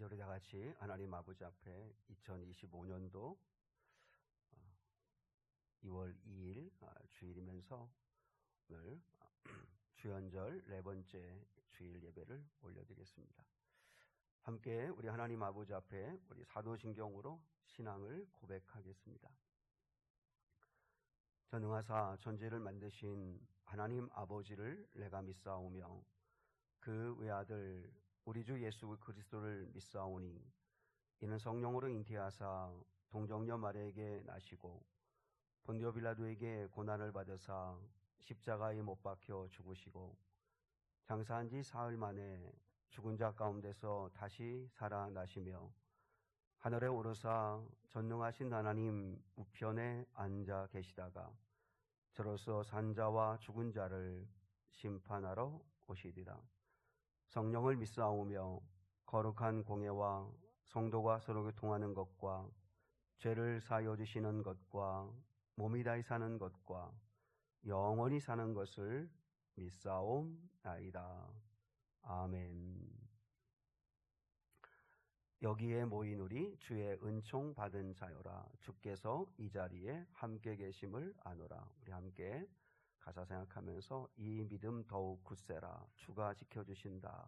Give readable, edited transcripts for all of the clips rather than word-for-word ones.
이제 우리 다 같이 하나님 아버지 앞에 2025년도 2월 2일 주일이면서 오늘 주연절 네 번째 주일 예배를 올려드리겠습니다. 함께 우리 하나님 아버지 앞에 우리 사도신경으로 신앙을 고백하겠습니다. 전능하사 천지를 만드신 하나님 아버지를 내가 믿사오며 그 외아들 우리 주 예수 그리스도를 믿사오니 이는 성령으로 잉태하사 동정녀 마리아에게 나시고 본디오 빌라도에게 고난을 받으사 십자가에 못 박혀 죽으시고 장사한 지 사흘 만에 죽은 자 가운데서 다시 살아나시며 하늘에 오르사 전능하신 하나님 우편에 앉아 계시다가 저로서 산자와 죽은 자를 심판하러 오시리라. 성령을 믿사오며 거룩한 공예와 성도가 서로 교통하는 것과 죄를 사하여 주시는 것과 몸이 다히 사는 것과 영원히 사는 것을 믿사옵나이다. 아멘. 여기에 모인 우리 주의 은총 받은 자여라. 주께서 이 자리에 함께 계심을 아노라. 우리 함께 가사 생각하면서 이 믿음 더욱 굳세라. 주가 지켜주신다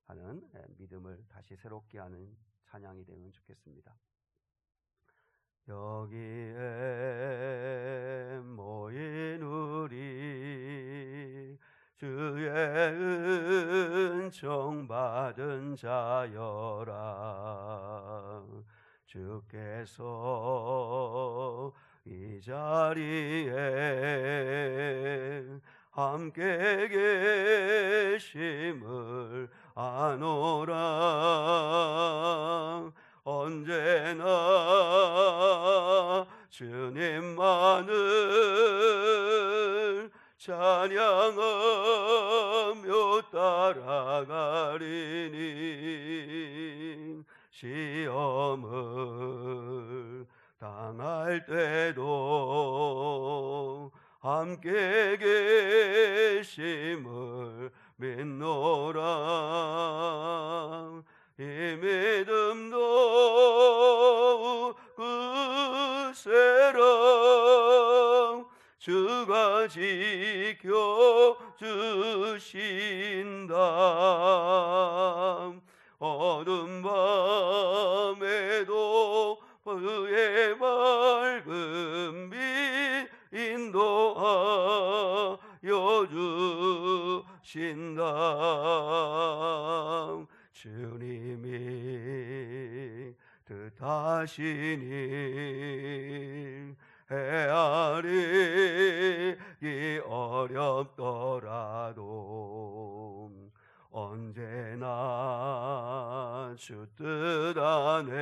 하는 믿음을 다시 새롭게 하는 찬양이 되면 좋겠습니다. 여기에 모인 우리 주의 은총 받은 자여라. 주께서 이 자리에 함께 계심을 아노라. 언제나 주님만을 찬양하며 따라가리니 시험을 당할 때도 함께 계심을 믿노라. 이 믿음도 굳세라. 주가 지켜주신다. 어두운 밤에도 그의 밝은 빛 인도하여 주신다. 주님이 뜻하시니 헤아리기 어렵더라도 언제나 주 뜻 안에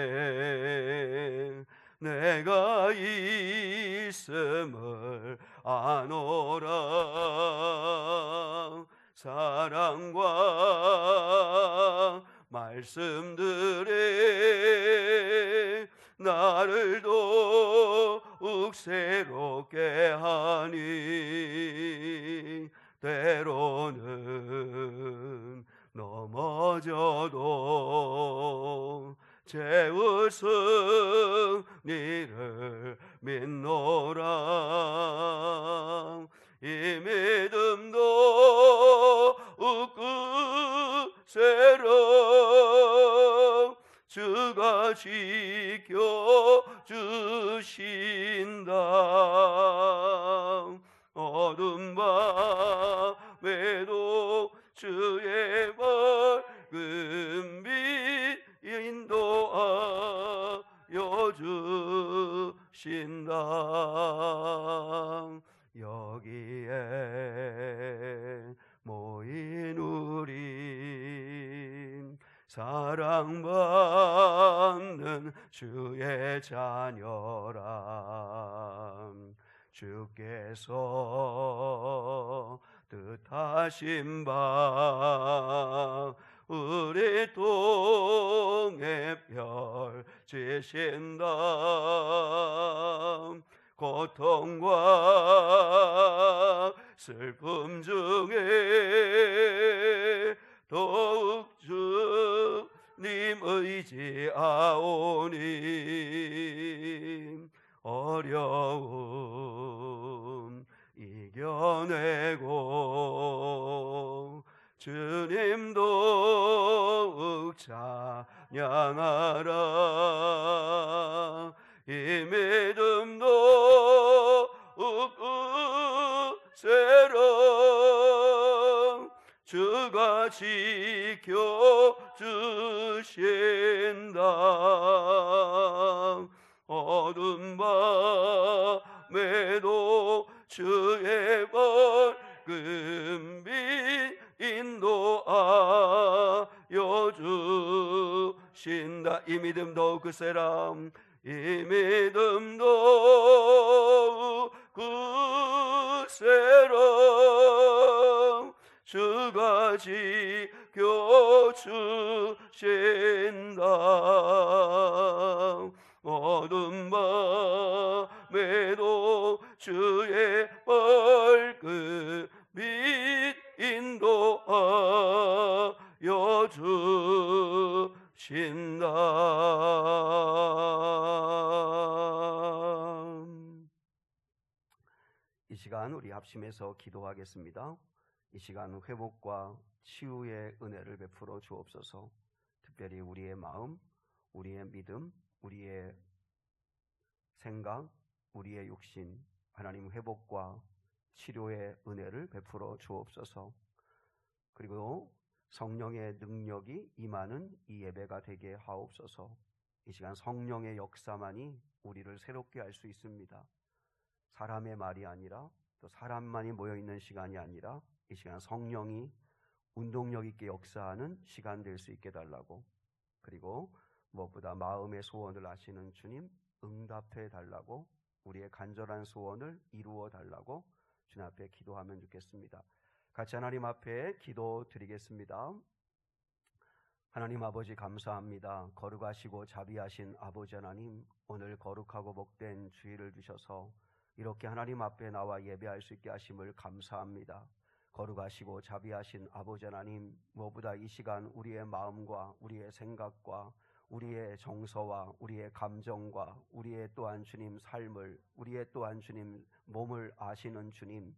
내가 있음을 아노라. 사랑과 말씀들이 나를 더욱 새롭게 하니 때로는 넘어져도 죄의 승리를 믿노라. 이 믿음도 굳세라. 주가 지켜주신다. 어두운 밤에도 주의 밝은 빛 인도하여 주신다. 여기에 모인 우린 사랑받는 주의 자녀라. 주께서 뜻하신 바 우리 통해 펼치신다. 고통과 슬픔 중에 더욱 주님 의지 드러내고 주님 더욱 찬양하라. 이 믿음 더욱 으세라. 주가 지켜주신다. 어두운 밤에도 주의 밝은 빛 인도하여 주신다. 이 믿음 더욱 그세라. 이 믿음 더욱 그세라. 주가 지켜주신다. 어두운 밤에도 주의 밝은 빛 인도하여 주신다. 이 시간 우리 합심해서 기도하겠습니다. 이 시간 회복과 치유의 은혜를 베풀어 주옵소서. 특별히 우리의 마음, 우리의 믿음, 우리의 생각, 우리의 육신, 하나님 회복과 치료의 은혜를 베풀어 주옵소서. 그리고 성령의 능력이 임하는 이 예배가 되게 하옵소서. 이 시간 성령의 역사만이 우리를 새롭게 할 수 있습니다. 사람의 말이 아니라, 또 사람만이 모여있는 시간이 아니라 이 시간 성령이 운동력 있게 역사하는 시간 될 수 있게 달라고, 그리고 무엇보다 마음의 소원을 아시는 주님 응답해 달라고, 우리의 간절한 소원을 이루어 달라고 주님 앞에 기도하면 좋겠습니다. 같이 하나님 앞에 기도 드리겠습니다. 하나님 아버지 감사합니다. 거룩하시고 자비하신 아버지 하나님, 오늘 거룩하고 복된 주일을 주셔서 이렇게 하나님 앞에 나와 예배할 수 있게 하심을 감사합니다. 거룩하시고 자비하신 아버지 하나님, 무엇보다 이 시간 우리의 마음과 우리의 생각과 우리의 정서와 우리의 감정과 우리의 또한 주님 삶을, 우리의 또한 주님 몸을 아시는 주님,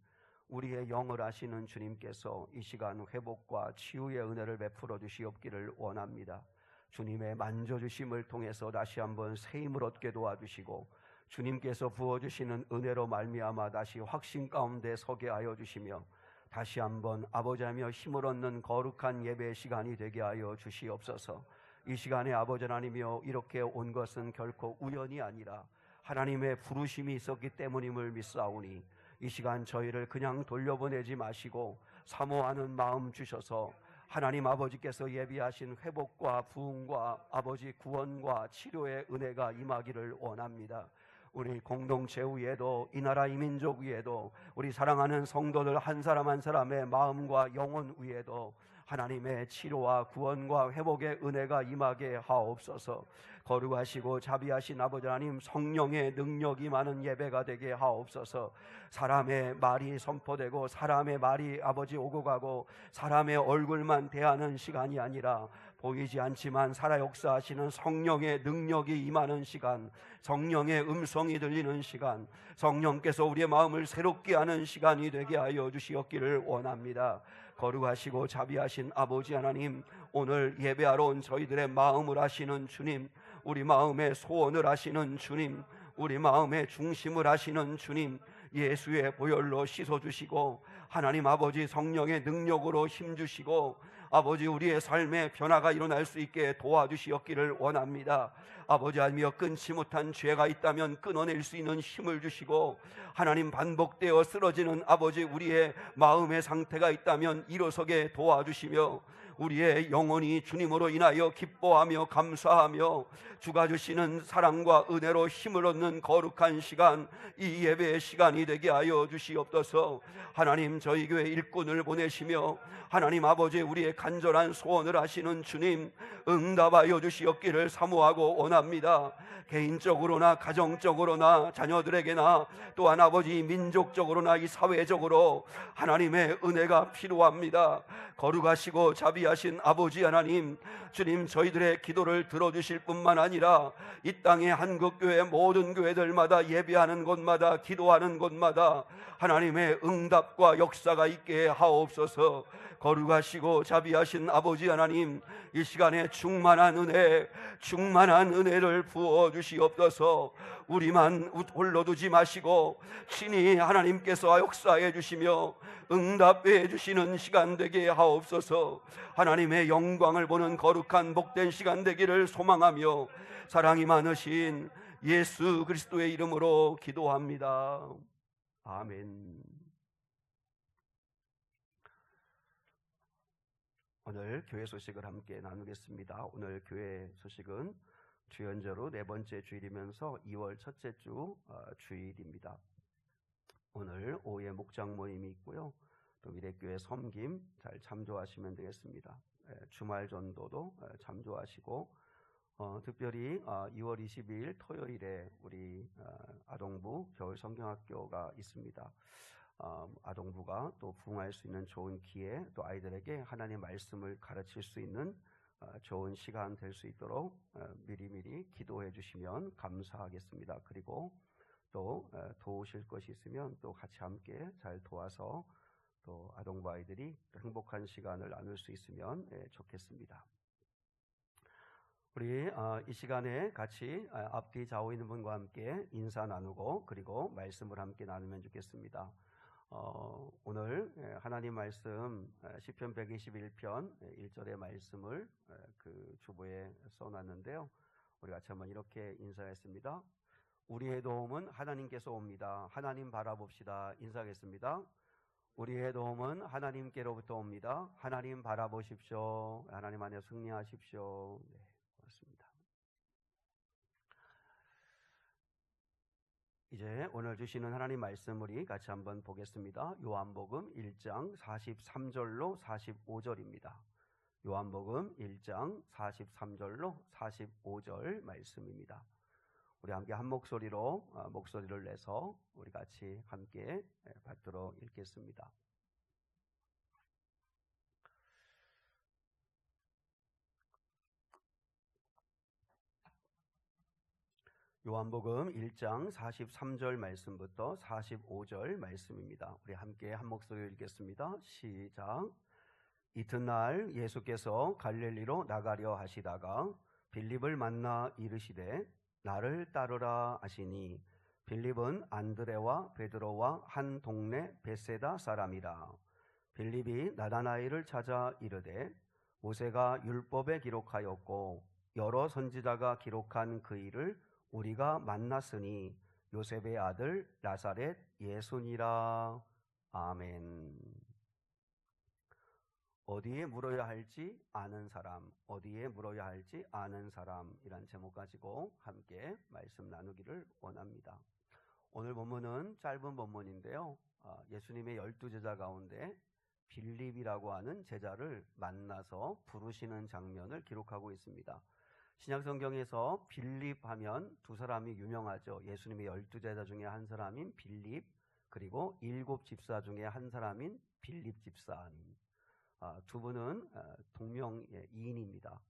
우리의 영을 아시는 주님께서 이 시간 회복과 치유의 은혜를 베풀어 주시옵기를 원합니다. 주님의 만져주심을 통해서 다시 한번 새 힘을 얻게 도와주시고, 주님께서 부어주시는 은혜로 말미암아 다시 확신 가운데 서게 하여 주시며, 다시 한번 아버지하며 힘을 얻는 거룩한 예배의 시간이 되게 하여 주시옵소서. 이 시간에 아버지 하나님이여, 이렇게 온 것은 결코 우연이 아니라 하나님의 부르심이 있었기 때문임을 믿사오니, 이 시간 저희를 그냥 돌려보내지 마시고 사모하는 마음 주셔서 하나님 아버지께서 예비하신 회복과 부흥과 아버지 구원과 치료의 은혜가 임하기를 원합니다. 우리 공동체 위에도, 이 나라 이 민족 위에도, 우리 사랑하는 성도들 한 사람 한 사람의 마음과 영혼 위에도 하나님의 치료와 구원과 회복의 은혜가 임하게 하옵소서. 거룩하시고 자비하신 아버지 하나님, 성령의 능력이 많은 예배가 되게 하옵소서. 사람의 말이 선포되고 사람의 말이 아버지 오고 가고 사람의 얼굴만 대하는 시간이 아니라 보이지 않지만 살아 역사하시는 성령의 능력이 임하는 시간, 성령의 음성이 들리는 시간, 성령께서 우리의 마음을 새롭게 하는 시간이 되게 하여 주시옵기를 원합니다. 거룩하시고 자비하신 아버지 하나님, 오늘 예배하러 온 저희들의 마음을 아시는 주님, 우리 마음의 소원을 아시는 주님, 우리 마음의 중심을 아시는 주님, 예수의 보혈로 씻어주시고 하나님 아버지 성령의 능력으로 힘주시고 아버지 우리의 삶에 변화가 일어날 수 있게 도와주시옵기를 원합니다. 아버지 하나님이여, 끊지 못한 죄가 있다면 끊어낼 수 있는 힘을 주시고, 하나님 반복되어 쓰러지는 아버지 우리의 마음의 상태가 있다면 일어서게 도와주시며, 우리의 영혼이 주님으로 인하여 기뻐하며 감사하며 주가 주시는 사랑과 은혜로 힘을 얻는 거룩한 시간, 이 예배의 시간이 되게 하여 주시옵소서. 하나님, 저희 교회 일꾼을 보내시며 하나님 아버지 우리의 간절한 소원을 하시는 주님 응답하여 주시옵기를 사모하고 원합니다. 원합니다. 개인적으로나 가정적으로나 자녀들에게나 또한 아버지 민족적으로나 이 사회적으로 하나님의 은혜가 필요합니다. 거룩하시고 자비하신 아버지 하나님, 주님 저희들의 기도를 들어주실 뿐만 아니라 이 땅의 한국교회 모든 교회들마다 예배하는 곳마다 기도하는 곳마다 하나님의 응답과 역사가 있게 하옵소서. 거룩하시고 자비하신 아버지 하나님, 이 시간에 충만한 은혜를 부어주시옵소서. 우리만 홀로 두지 마시고 친히 하나님께서 역사해 주시며 응답해 주시는 시간 되게 하옵소서. 하나님의 영광을 보는 거룩한 복된 시간 되기를 소망하며 사랑이 많으신 예수 그리스도의 이름으로 기도합니다. 아멘. 오늘 교회 소식을 함께 나누겠습니다. 오늘 교회 소식은 주연절후 네 번째 주일이면서 2월 첫째 주 주일입니다. 오늘 오후에 목장 모임이 있고요. 또 미래교회 섬김 잘 참조하시면 되겠습니다. 주말 전도도 참조하시고 특별히 2월 22일 토요일에 우리 아동부 겨울 성경학교가 있습니다. 아동부가 또 부흥할 수 있는 좋은 기회, 또 아이들에게 하나님의 말씀을 가르칠 수 있는 좋은 시간 될 수 있도록 미리미리 기도해 주시면 감사하겠습니다. 그리고 또 도우실 것이 있으면 또 같이 함께 잘 도와서 또 아동부 아이들이 행복한 시간을 나눌 수 있으면 좋겠습니다. 우리 이 시간에 같이 앞뒤 좌우 있는 분과 함께 인사 나누고 그리고 말씀을 함께 나누면 좋겠습니다. 오늘 하나님 말씀 시편 121편 1절의 말씀을 그 주보에 써놨는데요. 우리 같이 한번 이렇게 인사했습니다. 우리의 도움은 하나님께서 옵니다. 하나님 바라봅시다. 인사하겠습니다. 우리의 도움은 하나님께로부터 옵니다. 하나님 바라보십시오. 하나님 안에 승리하십시오. 네, 고맙습니다. 이제 오늘 주시는 하나님 말씀 우리 같이 한번 보겠습니다. 요한복음 1장 43절로 45절입니다. 요한복음 1장 43절로 45절 말씀입니다. 우리 함께 한 목소리를 내서 우리 같이 함께 받들어 읽겠습니다. 요한복음 1장 43절 말씀부터 45절 말씀입니다. 우리 함께 한 목소리로 읽겠습니다. 시작. 이튿날 예수께서 갈릴리로 나가려 하시다가 빌립을 만나 이르시되 나를 따르라 하시니 빌립은 안드레와 베드로와 한 동네 벳세다 사람이라. 빌립이 나다나엘을 찾아 이르되 모세가 율법에 기록하였고 여러 선지자가 기록한 그 일을 우리가 만났으니 요셉의 아들 나사렛 예수니라. 아멘. 어디에 물어야 할지 아는 사람, 어디에 물어야 할지 아는 사람이란 제목 가지고 함께 말씀 나누기를 원합니다. 오늘 본문은 짧은 본문인데요. 예수님의 12제자 가운데 빌립이라고 하는 제자를 만나서 부르시는 장면을 기록하고 있습니다. 신약성경에서 빌립 하면 두 사람이 유명하죠. 예수님의 12제자 중에 한 사람인 빌립, 그리고 7집사 중에 한 사람인 빌립 집사님. 두 분은 동명이인입니다.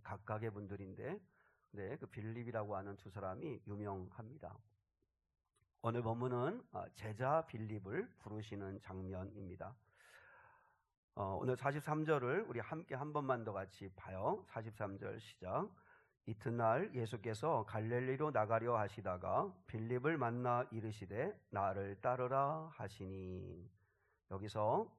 각각의 분들인데 그 빌립이라고 하는 두 사람이 유명합니다. 오늘 본문은 제자 빌립을 부르시는 장면입니다. 오늘 43절을 우리 함께 한 번만 더 같이 봐요. 43절 시작. 이튿날 예수께서 갈릴리로 나가려 하시다가 빌립을 만나 이르시되 나를 따르라 하시니. 여기서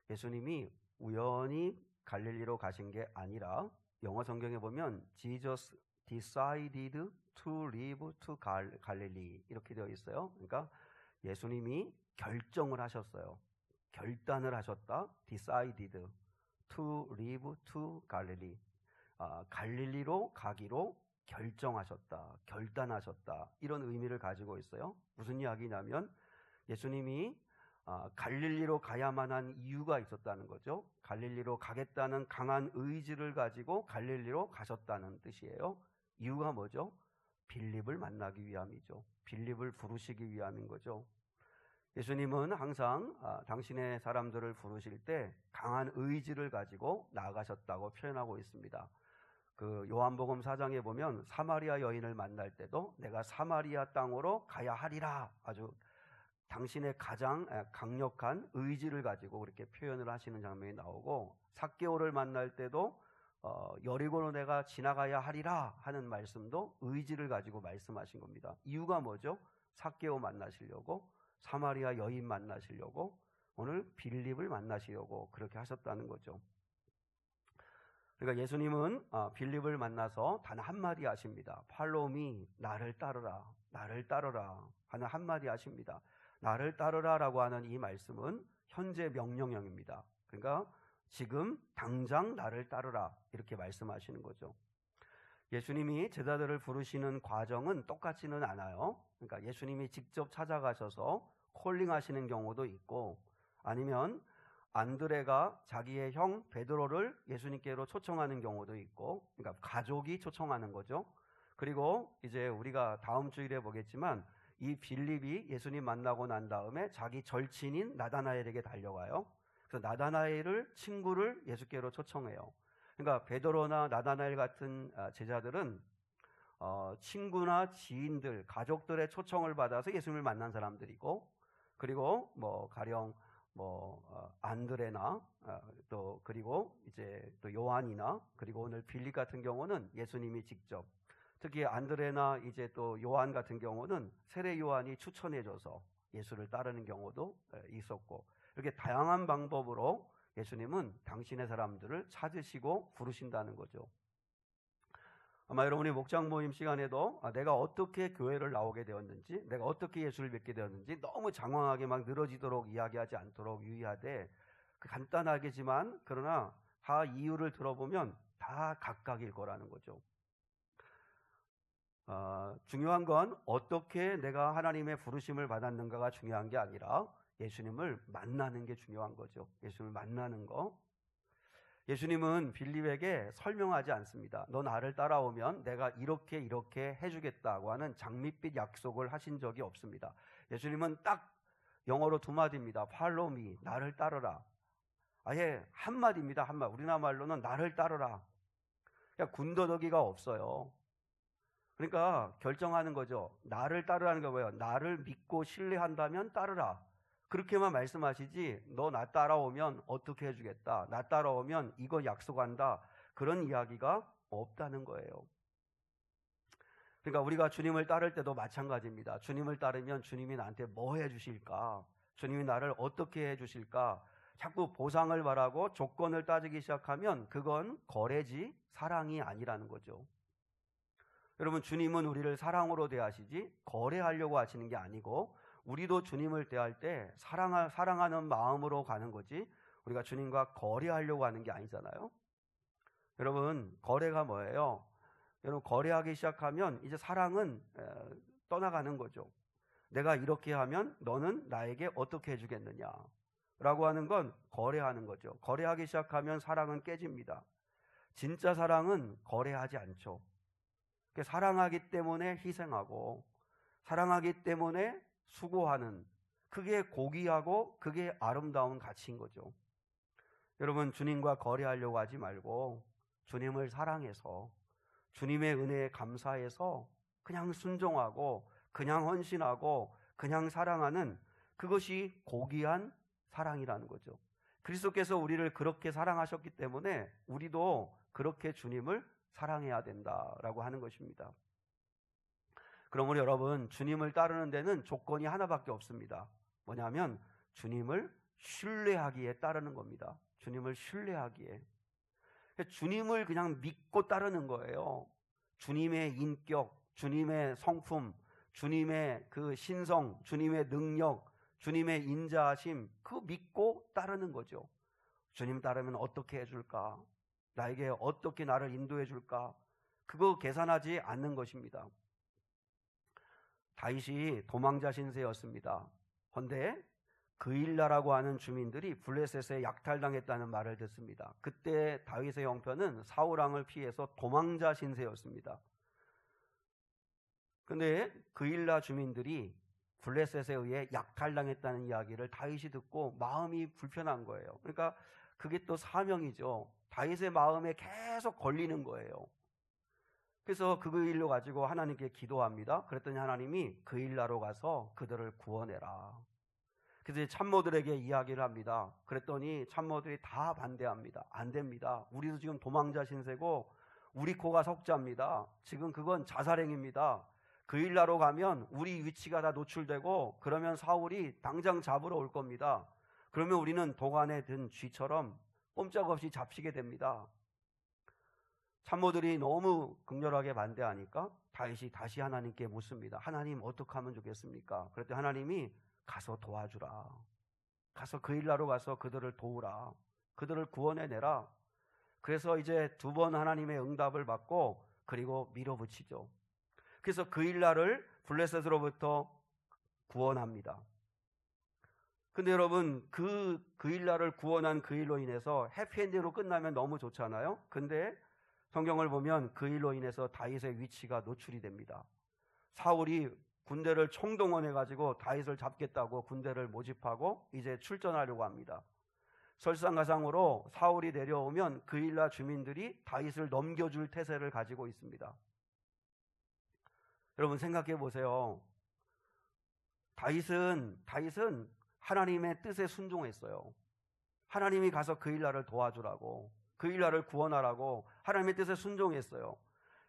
예수님이 우연히 갈릴리로 가신 게 아니라 영어 성경에 보면 Jesus decided to leave to Galilee 이렇게 되어 있어요. 그러니까 예수님이 결정을 하셨어요. 결단을 하셨다. decided to leave to Galilee. 갈릴리로 가기로 결정하셨다. 결단하셨다. 이런 의미를 가지고 있어요. 무슨 이야기냐면 예수님이 갈릴리로 가야만 한 이유가 있었다는 거죠. 갈릴리로 가겠다는 강한 의지를 가지고 갈릴리로 가셨다는 뜻이에요. 이유가 뭐죠? 빌립을 만나기 위함이죠. 빌립을 부르시기 위함인 거죠. 예수님은 항상 당신의 사람들을 부르실 때 강한 의지를 가지고 나아가셨다고 표현하고 있습니다. 그 요한복음 4장에 보면 사마리아 여인을 만날 때도 내가 사마리아 땅으로 가야 하리라, 아주 당신의 가장 강력한 의지를 가지고 그렇게 표현을 하시는 장면이 나오고, 삭개오를 만날 때도 여리고로 내가 지나가야 하리라 하는 말씀도 의지를 가지고 말씀하신 겁니다. 이유가 뭐죠? 삭개오 만나시려고, 사마리아 여인 만나시려고, 오늘 빌립을 만나시려고 그렇게 하셨다는 거죠. 그러니까 예수님은 빌립을 만나서 단 한마디 하십니다. Follow me, 나를 따르라, 나를 따르라 하는 한마디 하십니다. 나를 따르라 라고 하는 이 말씀은 현재 명령형입니다. 그러니까 지금 당장 나를 따르라 이렇게 말씀하시는 거죠. 예수님이 제자들을 부르시는 과정은 똑같지는 않아요. 그러니까 예수님이 직접 찾아가셔서 콜링하시는 경우도 있고, 아니면 안드레가 자기의 형 베드로를 예수님께로 초청하는 경우도 있고, 그러니까 가족이 초청하는 거죠. 그리고 이제 우리가 다음 주일에 보겠지만 이 빌립이 예수님 만나고 난 다음에 자기 절친인 나다나엘에게 달려가요. 그래서 나다나엘을 친구를 예수께로 초청해요. 그러니까 베드로나 나다나엘 같은 제자들은 친구나 지인들, 가족들의 초청을 받아서 예수님을 만난 사람들이고, 그리고 가령 안드레나 또 그리고 이제 또 요한이나, 그리고 오늘 빌립 같은 경우는 예수님이 직접, 특히 안드레나 이제 또 요한 같은 경우는 세례 요한이 추천해줘서 예수를 따르는 경우도 있었고, 이렇게 다양한 방법으로 예수님은 당신의 사람들을 찾으시고 부르신다는 거죠. 아마 여러분이 목장 모임 시간에도 내가 어떻게 교회를 나오게 되었는지, 내가 어떻게 예수를 믿게 되었는지 너무 장황하게 막 늘어지도록 이야기하지 않도록 유의하되, 간단하겠지만 그러나 다 이유를 들어보면 다 각각일 거라는 거죠. 중요한 건 어떻게 내가 하나님의 부르심을 받았는가가 중요한 게 아니라 예수님을 만나는 게 중요한 거죠. 예수님을 만나는 거. 예수님은 빌립에게 설명하지 않습니다. 너 나를 따라오면 내가 이렇게 해주겠다고 하는 장밋빛 약속을 하신 적이 없습니다. 예수님은 딱 영어로 두 마디입니다. Follow me, 나를 따르라. 아예 한마디입니다. 한마디. 우리나라 말로는 나를 따르라. 그러니까 군더더기가 없어요. 그러니까 결정하는 거죠. 나를 따르라는 게 뭐예요? 나를 믿고 신뢰한다면 따르라. 그렇게만 말씀하시지, 너 나 따라오면 어떻게 해주겠다, 나 따라오면 이거 약속한다, 그런 이야기가 없다는 거예요. 그러니까 우리가 주님을 따를 때도 마찬가지입니다. 주님을 따르면 주님이 나한테 뭐 해주실까, 주님이 나를 어떻게 해주실까, 자꾸 보상을 바라고 조건을 따지기 시작하면 그건 거래지 사랑이 아니라는 거죠. 여러분, 주님은 우리를 사랑으로 대하시지 거래하려고 하시는 게 아니고, 우리도 주님을 대할 때 사랑하는 마음으로 가는 거지 우리가 주님과 거래하려고 하는 게 아니잖아요. 여러분, 거래가 뭐예요? 여러분, 거래하기 시작하면 이제 사랑은 떠나가는 거죠. 내가 이렇게 하면 너는 나에게 어떻게 해주겠느냐 라고 하는 건 거래하는 거죠. 거래하기 시작하면 사랑은 깨집니다. 진짜 사랑은 거래하지 않죠. 사랑하기 때문에 희생하고, 사랑하기 때문에 수고하는, 그게 고귀하고 그게 아름다운 가치인 거죠. 여러분, 주님과 거래하려고 하지 말고 주님을 사랑해서, 주님의 은혜에 감사해서 그냥 순종하고 그냥 헌신하고 그냥 사랑하는, 그것이 고귀한 사랑이라는 거죠. 그리스도께서 우리를 그렇게 사랑하셨기 때문에 우리도 그렇게 주님을 사랑해야 된다라고 하는 것입니다. 그러므로 여러분, 주님을 따르는 데는 조건이 하나밖에 없습니다. 뭐냐면 주님을 신뢰하기에 따르는 겁니다. 주님을 신뢰하기에. 주님을 그냥 믿고 따르는 거예요. 주님의 인격, 주님의 성품, 주님의 그 신성, 주님의 능력, 주님의 인자하심, 그 믿고 따르는 거죠. 주님 따르면 어떻게 해줄까? 나에게 어떻게 나를 인도해 줄까? 그거 계산하지 않는 것입니다. 다윗이 도망자 신세였습니다. 그런데 그일라라고 하는 주민들이 블레셋에 약탈당했다는 말을 듣습니다. 그때 다윗의 형편은 사울 왕을 피해서 도망자 신세였습니다. 근데 그일라 주민들이 블레셋에 의해 약탈당했다는 이야기를 다윗이 듣고 마음이 불편한 거예요. 그러니까 그게 또 사명이죠. 다윗의 마음에 계속 걸리는 거예요. 그래서 그 일로 가지고 하나님께 기도합니다. 그랬더니 하나님이 그일라로 가서 그들을 구원해라. 그래서 참모들에게 이야기를 합니다. 그랬더니 참모들이 다 반대합니다. 안 됩니다. 우리도 지금 도망자 신세고 우리 코가 석자입니다. 지금 그건 자살행위입니다. 그일라로 가면 우리 위치가 다 노출되고 그러면 사울이 당장 잡으러 올 겁니다. 그러면 우리는 도관에 든 쥐처럼 꼼짝없이 잡히게 됩니다. 참모들이 너무 극렬하게 반대하니까 다윗이 다시 하나님께 묻습니다. 하나님 어떻게 하면 좋겠습니까? 그랬더니 하나님이 가서 도와주라. 가서 그일라로 가서 그들을 도우라. 그들을 구원해내라. 그래서 이제 두 번 하나님의 응답을 받고 그리고 밀어붙이죠. 그래서 그일라를 블레셋으로부터 구원합니다. 근데 여러분 그일라를 구원한 그 일로 인해서 해피엔딩으로 끝나면 너무 좋잖아요. 근데 성경을 보면 그 일로 인해서 다윗의 위치가 노출이 됩니다. 사울이 군대를 총동원해가지고 다윗을 잡겠다고 군대를 모집하고 이제 출전하려고 합니다. 설상가상으로 사울이 내려오면 그일라 주민들이 다윗을 넘겨줄 태세를 가지고 있습니다. 여러분 생각해 보세요. 다윗은 하나님의 뜻에 순종했어요. 하나님이 가서 그일라를 도와주라고, 그일라를 구원하라고 하나님의 뜻에 순종했어요.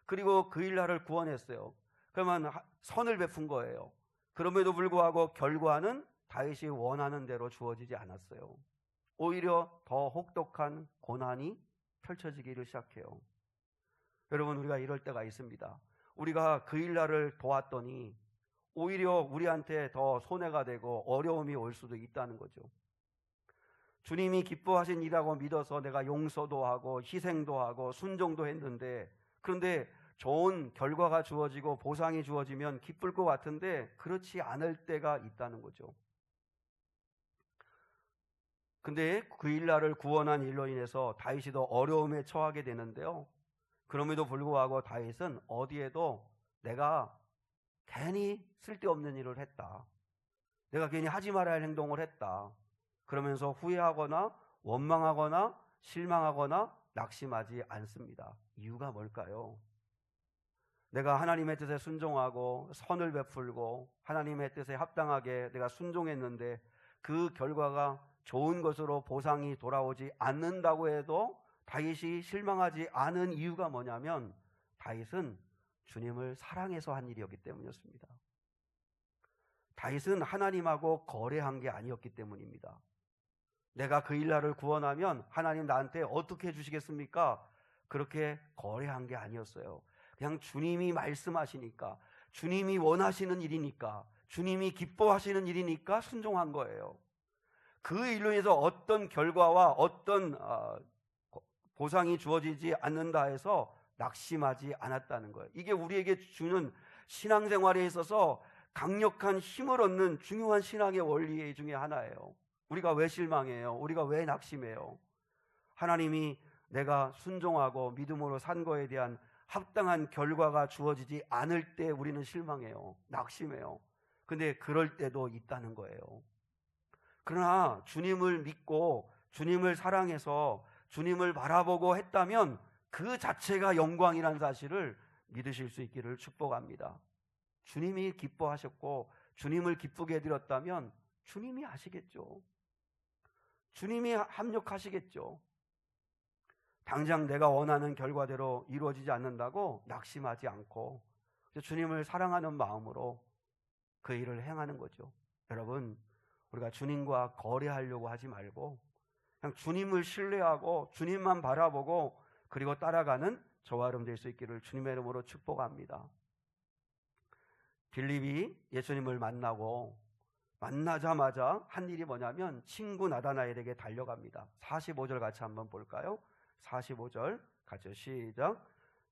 그리고 그일라를 구원했어요. 그러면 선을 베푼 거예요. 그럼에도 불구하고 결과는 다윗이 원하는 대로 주어지지 않았어요. 오히려 더 혹독한 고난이 펼쳐지기를 시작해요. 여러분 우리가 이럴 때가 있습니다. 우리가 그일라를 도왔더니 오히려 우리한테 더 손해가 되고 어려움이 올 수도 있다는 거죠. 주님이 기뻐하신 일이라고 믿어서 내가 용서도 하고 희생도 하고 순종도 했는데, 그런데 좋은 결과가 주어지고 보상이 주어지면 기쁠 것 같은데 그렇지 않을 때가 있다는 거죠. 근데 그일라를 구원한 일로 인해서 다윗이 더 어려움에 처하게 되는데요. 그럼에도 불구하고 다윗은 어디에도 내가 괜히 쓸데없는 일을 했다, 내가 괜히 하지 말아야 할 행동을 했다, 그러면서 후회하거나 원망하거나 실망하거나 낙심하지 않습니다. 이유가 뭘까요? 내가 하나님의 뜻에 순종하고 선을 베풀고 하나님의 뜻에 합당하게 내가 순종했는데 그 결과가 좋은 것으로 보상이 돌아오지 않는다고 해도 다윗이 실망하지 않은 이유가 뭐냐면 다윗은 주님을 사랑해서 한 일이었기 때문이었습니다. 다윗은 하나님하고 거래한 게 아니었기 때문입니다. 내가 그일라를 구원하면 하나님 나한테 어떻게 해주시겠습니까? 그렇게 거래한 게 아니었어요. 그냥 주님이 말씀하시니까, 주님이 원하시는 일이니까, 주님이 기뻐하시는 일이니까 순종한 거예요. 그 일로 인해서 어떤 결과와 어떤 보상이 주어지지 않는다 해서 낙심하지 않았다는 거예요. 이게 우리에게 주는 신앙생활에 있어서 강력한 힘을 얻는 중요한 신앙의 원리 중에 하나예요. 우리가 왜 실망해요? 우리가 왜 낙심해요? 하나님이 내가 순종하고 믿음으로 산 거에 대한 합당한 결과가 주어지지 않을 때 우리는 실망해요, 낙심해요. 근데 그럴 때도 있다는 거예요. 그러나 주님을 믿고 주님을 사랑해서 주님을 바라보고 했다면 그 자체가 영광이라는 사실을 믿으실 수 있기를 축복합니다. 주님이 기뻐하셨고 주님을 기쁘게 해드렸다면 주님이 하시겠죠. 주님이 합력하시겠죠. 당장 내가 원하는 결과대로 이루어지지 않는다고 낙심하지 않고 주님을 사랑하는 마음으로 그 일을 행하는 거죠. 여러분, 우리가 주님과 거래하려고 하지 말고 그냥 주님을 신뢰하고 주님만 바라보고 그리고 따라가는 저와 여러분 될 수 있기를 주님의 이름으로 축복합니다. 빌립이 예수님을 만나자마자 한 일이 뭐냐면 친구 나다나엘에게 달려갑니다. 45절 같이 한번 볼까요? 45절 같이 시작.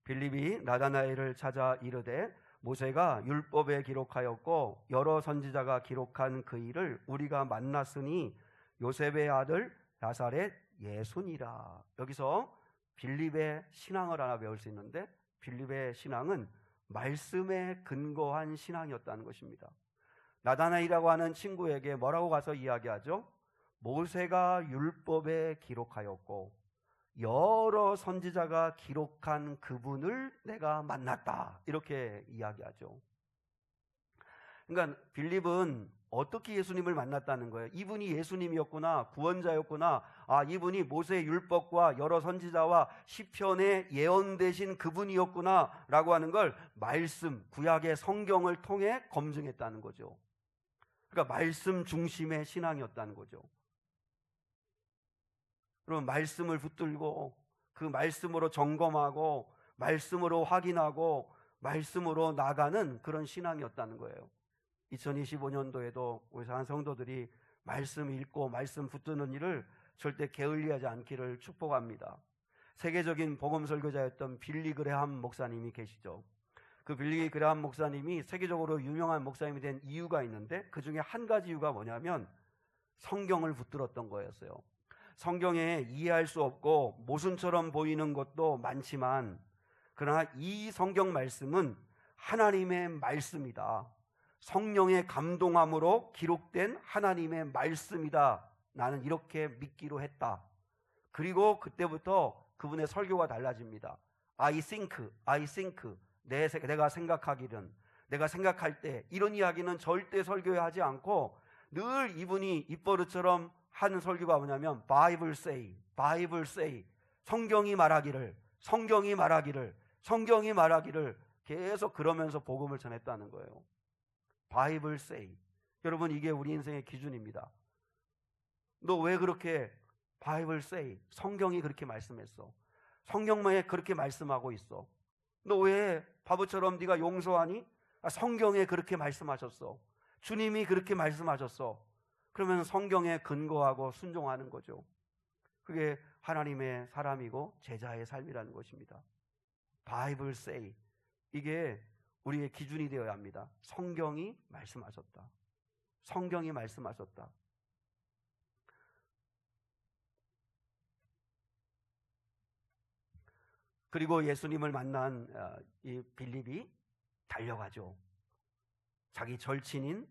빌립이 나다나엘을 찾아 이르되 모세가 율법에 기록하였고 여러 선지자가 기록한 그 일을 우리가 만났으니 요셉의 아들 나사렛 예수니라. 여기서 빌립의 신앙을 하나 배울 수 있는데, 빌립의 신앙은 말씀에 근거한 신앙이었다는 것입니다. 나다나엘이라고 하는 친구에게 뭐라고 가서 이야기하죠? 모세가 율법에 기록하였고 여러 선지자가 기록한 그분을 내가 만났다, 이렇게 이야기하죠. 그러니까 빌립은 어떻게 예수님을 만났다는 거예요? 이분이 예수님이었구나, 구원자였구나, 이분이 모세의 율법과 여러 선지자와 시편에 예언되신 그분이었구나 라고 하는 걸 말씀, 구약의 성경을 통해 검증했다는 거죠. 그러니까 말씀 중심의 신앙이었다는 거죠. 그럼 말씀을 붙들고 그 말씀으로 점검하고 말씀으로 확인하고 말씀으로 나가는 그런 신앙이었다는 거예요. 2025년도에도 우리 사랑하는 성도들이 말씀 읽고 말씀 붙드는 일을 절대 게을리하지 않기를 축복합니다. 세계적인 복음 설교자였던 빌리 그레함 목사님이 계시죠. 그 빌리 그레함 목사님이 세계적으로 유명한 목사님이 된 이유가 있는데, 그 중에 한 가지 이유가 뭐냐면 성경을 붙들었던 거였어요. 성경에 이해할 수 없고 모순처럼 보이는 것도 많지만, 그러나 이 성경 말씀은 하나님의 말씀이다, 성령의 감동함으로 기록된 하나님의 말씀이다, 나는 이렇게 믿기로 했다. 그리고 그때부터 그분의 설교가 달라집니다. I think, 내가 생각하기는, 내가 생각할 때, 이런 이야기는 절대 설교에 하지 않고 늘 이분이 입버릇처럼 하는 설교가 뭐냐면 Bible say, 성경이 말하기를 계속 그러면서 복음을 전했다는 거예요. Bible say. 여러분, 이게 우리 인생의 기준입니다. 너 왜 그렇게 Bible say, 성경이 그렇게 말씀했어, 성경만에 그렇게 말씀하고 있어, 너 왜 바보처럼 네가 용서하니? 성경에 그렇게 말씀하셨어, 주님이 그렇게 말씀하셨어. 그러면 성경에 근거하고 순종하는 거죠. 그게 하나님의 사람이고 제자의 삶이라는 것입니다. Bible say, 이게 우리의 기준이 되어야 합니다. 성경이 말씀하셨다, 성경이 말씀하셨다. 그리고 예수님을 만난 이 빌립이 달려가죠. 자기 절친인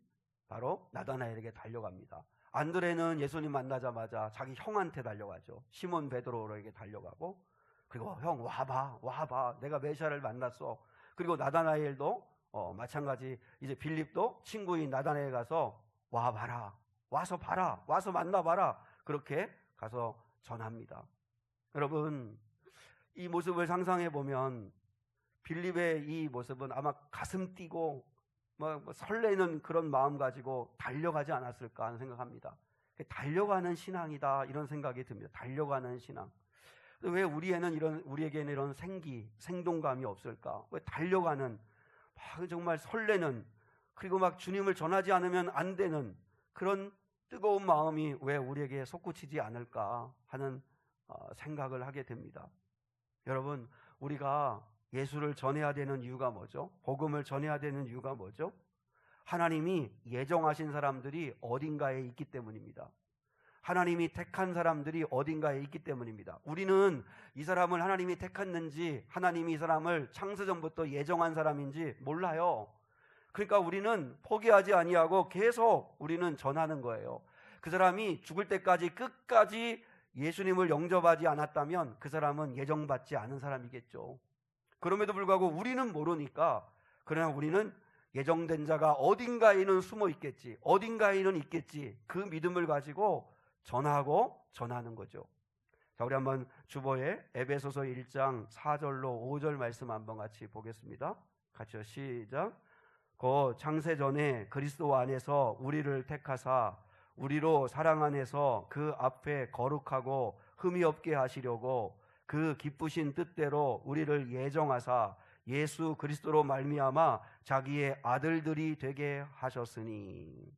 바로 나다나엘에게 달려갑니다. 안드레는 예수님 만나자마자 자기 형한테 달려가죠. 시몬 베드로에게 달려가고, 그리고 형 와봐, 내가 메시아를 만났어. 그리고 나다나엘도 마찬가지, 이제 빌립도 친구인 나다나엘 가서 와서 만나봐라, 그렇게 가서 전합니다. 여러분, 이 모습을 상상해 보면 빌립의 이 모습은 아마 가슴 뛰고 설레는 그런 마음 가지고 달려가지 않았을까 하는 생각합니다. 달려가는 신앙이다, 이런 생각이 듭니다. 달려가는 신앙. 왜 우리에게는 이런 생동감이 없을까? 왜 달려가는, 정말 설레는, 그리고 막 주님을 전하지 않으면 안 되는 그런 뜨거운 마음이 왜 우리에게 솟구치지 않을까 하는 생각을 하게 됩니다. 여러분, 우리가 예수를 전해야 되는 이유가 뭐죠? 복음을 전해야 되는 이유가 뭐죠? 하나님이 예정하신 사람들이 어딘가에 있기 때문입니다. 하나님이 택한 사람들이 어딘가에 있기 때문입니다. 우리는 이 사람을 하나님이 택했는지, 하나님이 이 사람을 창세전부터 예정한 사람인지 몰라요. 그러니까 우리는 포기하지 아니하고 계속 우리는 전하는 거예요. 그 사람이 죽을 때까지 끝까지 예수님을 영접하지 않았다면 그 사람은 예정받지 않은 사람이겠죠. 그럼에도 불구하고 우리는 모르니까, 그러나 우리는 예정된 자가 어딘가에는 숨어 있겠지, 어딘가에는 있겠지, 그 믿음을 가지고 전하는 거죠. 자, 우리 한번 주보에 에베소서 1장 4절로 5절 말씀 한번 같이 보겠습니다. 같이요, 시작. 그 창세전에 그리스도 안에서 우리를 택하사 우리로 사랑 안에서 그 앞에 거룩하고 흠이 없게 하시려고 그 기쁘신 뜻대로 우리를 예정하사 예수 그리스도로 말미암아 자기의 아들들이 되게 하셨으니,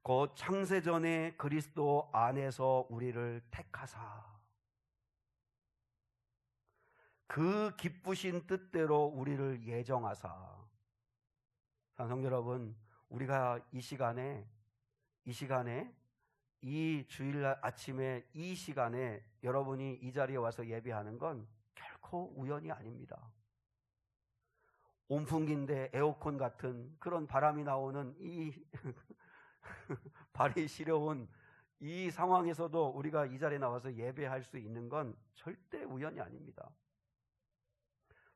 곧 창세전에 그리스도 안에서 우리를 택하사 그 기쁘신 뜻대로 우리를 예정하사. 성도 여러분, 우리가 이 시간에 이 주일날 아침에 이 시간에 여러분이 이 자리에 와서 예배하는 건 결코 우연이 아닙니다. 온풍기인데 에어컨 같은 그런 바람이 나오는 이 발이 시려운 이 상황에서도 우리가 이 자리에 나와서 예배할 수 있는 건 절대 우연이 아닙니다.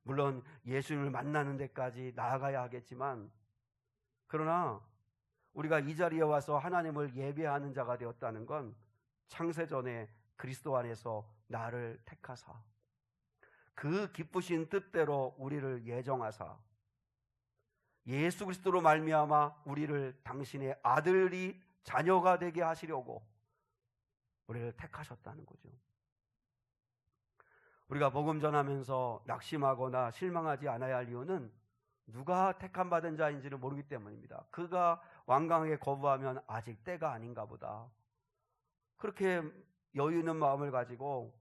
물론 예수님을 만나는 데까지 나아가야 하겠지만, 그러나 우리가 이 자리에 와서 하나님을 예배하는 자가 되었다는 건 창세전에 그리스도 안에서 나를 택하사 그 기쁘신 뜻대로 우리를 예정하사 예수 그리스도로 말미암아 우리를 당신의 아들이 자녀가 되게 하시려고 우리를 택하셨다는 거죠. 우리가 복음 전하면서 낙심하거나 실망하지 않아야 할 이유는 누가 택함 받은 자인지를 모르기 때문입니다. 그가 완강하게 거부하면 아직 때가 아닌가 보다, 그렇게 여유 있는 마음을 가지고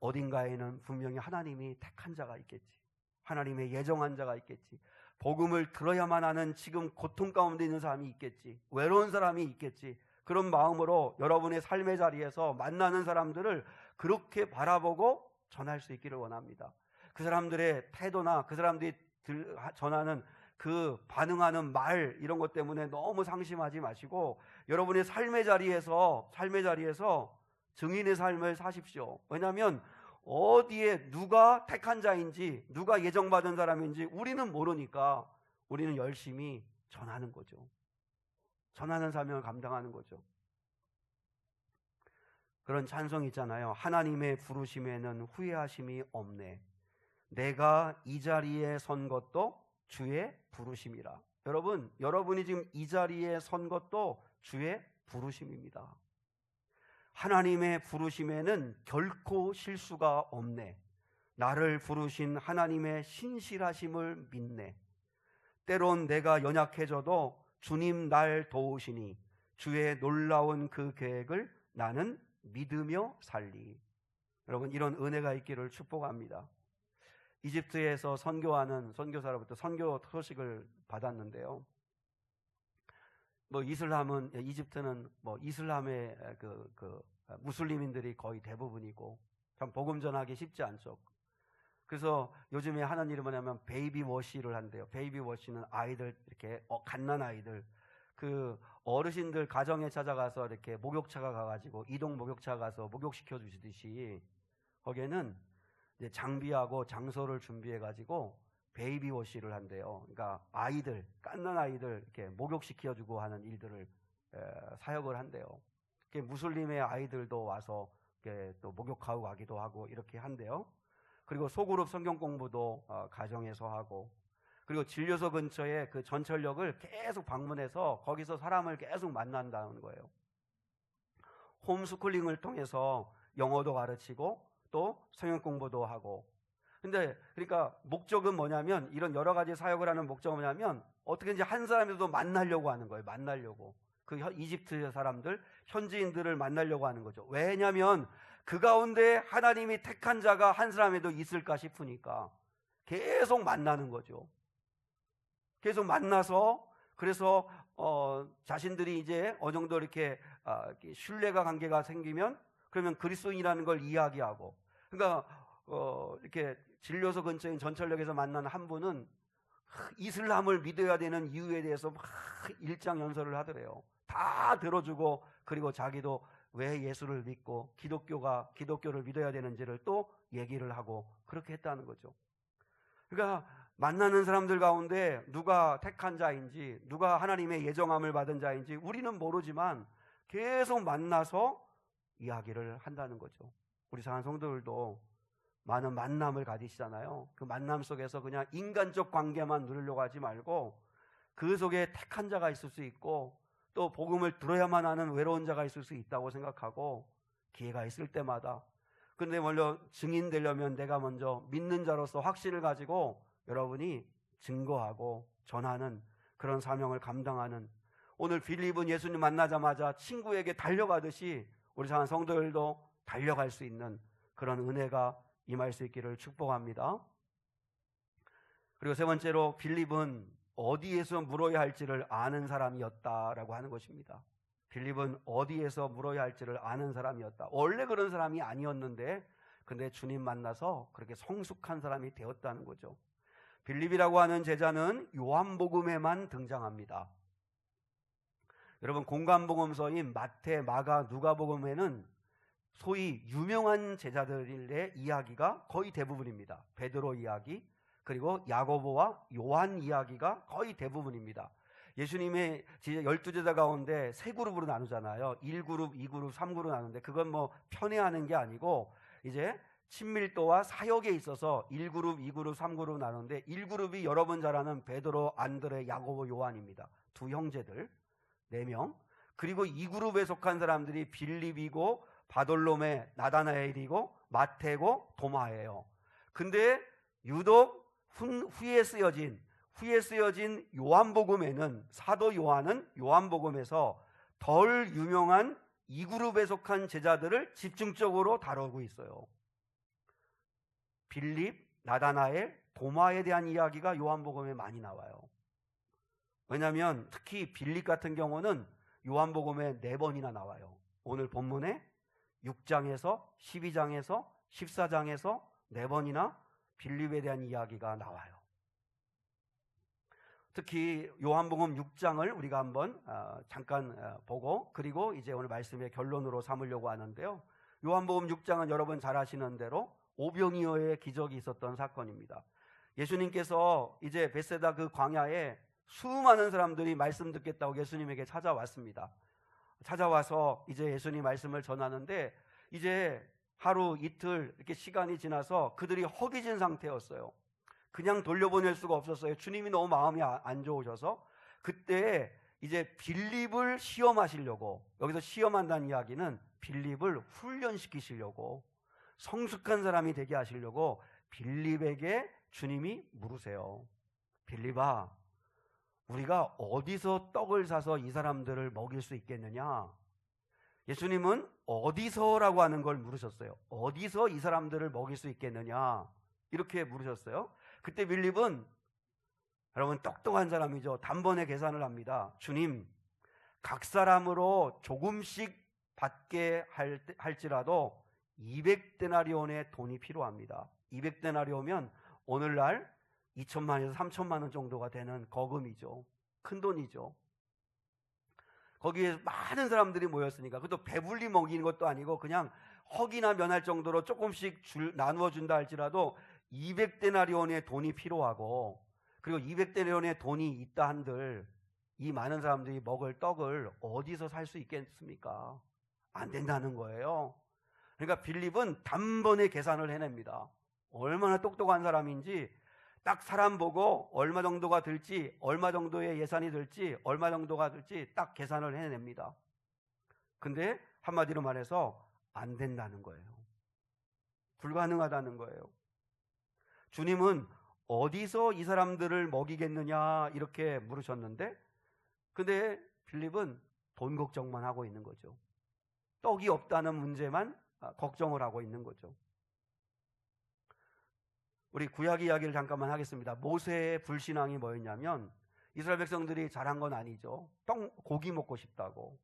어딘가에는 분명히 하나님이 택한 자가 있겠지, 하나님의 예정한 자가 있겠지, 복음을 들어야만 하는 지금 고통 가운데 있는 사람이 있겠지, 외로운 사람이 있겠지, 그런 마음으로 여러분의 삶의 자리에서 만나는 사람들을 그렇게 바라보고 전할 수 있기를 원합니다. 그 사람들의 태도나 그 사람들이 전하는 그 반응하는 말, 이런 것 때문에 너무 상심하지 마시고 여러분의 삶의 자리에서 증인의 삶을 사십시오. 왜냐하면 어디에 누가 택한 자인지, 누가 예정받은 사람인지 우리는 모르니까 우리는 열심히 전하는 거죠. 전하는 사명을 감당하는 거죠. 그런 찬송이 있잖아요. 하나님의 부르심에는 후회하심이 없네. 내가 이 자리에 선 것도 주의 부르심이라. 여러분이 지금 이 자리에 선 것도 주의 부르심입니다. 하나님의 부르심에는 결코 실수가 없네. 나를 부르신 하나님의 신실하심을 믿네. 때론 내가 연약해져도 주님 날 도우시니 주의 놀라운 그 계획을 나는 믿으며 살리. 여러분, 이런 은혜가 있기를 축복합니다. 이집트에서 선교하는 선교사로부터 선교 소식을 받았는데요. 이집트는 이슬람의 무슬림인들이 거의 대부분이고 참 복음 전하기 쉽지 않죠. 그래서 요즘에 하는 일이 뭐냐면 베이비 워시를 한대요. 베이비 워시는 아이들, 이렇게 갓난 아이들, 그 어르신들 가정에 찾아가서 이렇게 목욕차가 가가지고 이동 목욕차 가서 목욕시켜 주시듯이 거기에는 이제 장비하고 장소를 준비해가지고 베이비 워시를 한대요. 그러니까 아이들, 갓난 아이들 이렇게 목욕시켜주고 하는 일들을 사역을 한대요. 무슬림의 아이들도 와서 이렇게 또 목욕하고 가기도 하고 이렇게 한대요. 그리고 소그룹 성경 공부도 가정에서 하고, 그리고 진료소 근처에 그 전철역을 계속 방문해서 거기서 사람을 계속 만난다는 거예요. 홈스쿨링을 통해서 영어도 가르치고 또 성경 공부도 하고. 근데 그러니까 목적은 뭐냐면, 이런 여러 가지 사역을 하는 목적은 뭐냐면 어떻게든지 한 사람이라도 만나려고 하는 거예요. 만나려고. 그 이집트 사람들, 현지인들을 만나려고 하는 거죠. 왜냐하면 그 가운데 하나님이 택한 자가 한 사람에도 있을까 싶으니까 계속 만나는 거죠. 계속 만나서, 그래서 자신들이 이제 어느 정도 이렇게 신뢰가 관계가 생기면 그러면 그리스도인이라는 걸 이야기하고. 그러니까 이렇게 진료소 근처인 전철역에서 만난 한 분은 이슬람을 믿어야 되는 이유에 대해서 막 일장연설을 하더래요. 다 들어주고, 그리고 자기도 왜 예수를 믿고 기독교를 믿어야 되는지를 또 얘기를 하고 그렇게 했다는 거죠. 그러니까 만나는 사람들 가운데 누가 택한 자인지, 누가 하나님의 예정함을 받은 자인지 우리는 모르지만 계속 만나서 이야기를 한다는 거죠. 우리 사랑하는 성도들도 많은 만남을 가지시잖아요. 그 만남 속에서 그냥 인간적 관계만 누리려고 하지 말고 그 속에 택한 자가 있을 수 있고 또 복음을 들어야만 하는 외로운 자가 있을 수 있다고 생각하고 기회가 있을 때마다, 그런데 먼저 증인 되려면 내가 먼저 믿는 자로서 확신을 가지고 여러분이 증거하고 전하는 그런 사명을 감당하는, 오늘 빌립은 예수님 만나자마자 친구에게 달려가듯이 우리 사랑하는 성도들도 달려갈 수 있는 그런 은혜가 임할 수 있기를 축복합니다. 그리고 세 번째로, 빌립은 어디에서 물어야 할지를 아는 사람이었다라고 하는 것입니다. 빌립은 어디에서 물어야 할지를 아는 사람이었다. 원래 그런 사람이 아니었는데 근데 주님 만나서 그렇게 성숙한 사람이 되었다는 거죠. 빌립이라고 하는 제자는 요한복음에만 등장합니다. 여러분, 공관복음서인 마태, 마가, 누가복음에는 소위 유명한 제자들의 이야기가 거의 대부분입니다. 베드로 이야기, 그리고 야고보와 요한 이야기가 거의 대부분입니다. 예수님의 12제자 가운데 세 그룹으로 나누잖아요. 1그룹, 2그룹, 3그룹 나누는데 그건 뭐 편애하는 게 아니고 이제 친밀도와 사역에 있어서 1그룹, 2그룹, 3그룹 나누는데 1그룹이 여러분 잘 아는 베드로, 안드레, 야고보, 요한입니다. 두 형제들 4명. 그리고 2그룹에 속한 사람들이 빌립이고 바돌로메, 나다나엘이고 마태고 도마예요. 근데 유독 후에 쓰여진 요한복음에는, 사도 요한은 요한복음에서 덜 유명한 2그룹에 속한 제자들을 집중적으로 다루고 있어요. 빌립, 나다나엘, 도마에 대한 이야기가 요한복음에 많이 나와요. 왜냐하면 특히 빌립 같은 경우는 요한복음에 4번이나 나와요. 오늘 본문에 6장에서 12장에서 14장에서 4번이나 빌립에 대한 이야기가 나와요. 특히 요한복음 6장을 우리가 한번 잠깐 보고, 그리고 이제 오늘 말씀의 결론으로 삼으려고 하는데요. 요한복음 6장은 여러분 잘 아시는 대로 오병이어의 기적이 있었던 사건입니다. 예수님께서 이제 벳세다 그 광야에 수많은 사람들이 말씀 듣겠다고 예수님에게 찾아왔습니다. 찾아와서 이제 예수님 말씀을 전하는데 이제 하루 이틀 이렇게 시간이 지나서 그들이 허기진 상태였어요. 그냥 돌려보낼 수가 없었어요. 주님이 너무 마음이 안 좋으셔서. 그때 이제 빌립을 시험하시려고, 여기서 시험한다는 이야기는 빌립을 훈련시키시려고, 성숙한 사람이 되게 하시려고 빌립에게 주님이 물으세요. 빌립아, 우리가 어디서 떡을 사서 이 사람들을 먹일 수 있겠느냐? 예수님은 어디서라고 하는 걸 물으셨어요. 어디서 이 사람들을 먹일 수 있겠느냐? 이렇게 물으셨어요. 그때 빌립은, 여러분 똑똑한 사람이죠. 단번에 계산을 합니다. 주님, 각 사람으로 조금씩 받게 할지라도 200데나리온의 돈이 필요합니다. 200데나리온이면 오늘날 2천만에서 3천만 원 정도가 되는 거금이죠. 큰 돈이죠. 거기에 많은 사람들이 모였으니까, 그것도 배불리 먹이는 것도 아니고 그냥 허기나 면할 정도로 조금씩 나누어 준다 할지라도 200데나리온의 돈이 필요하고, 그리고 200데나리온의 돈이 있다 한들 이 많은 사람들이 먹을 떡을 어디서 살 수 있겠습니까? 안 된다는 거예요. 그러니까 빌립은 단번에 계산을 해냅니다. 얼마나 똑똑한 사람인지 딱 사람 보고 얼마 정도가 들지, 얼마 정도의 예산이 들지, 얼마 정도가 들지 딱 계산을 해냅니다. 근데 한마디로 말해서 안 된다는 거예요. 불가능하다는 거예요. 주님은 어디서 이 사람들을 먹이겠느냐 이렇게 물으셨는데, 근데 빌립은 돈 걱정만 하고 있는 거죠. 떡이 없다는 문제만 걱정을 하고 있는 거죠. 우리 구약 이야기를 잠깐만 하겠습니다. 모세의 불신앙이 뭐였냐면, 이스라엘 백성들이 잘한 건 아니죠. 고기 먹고 싶다고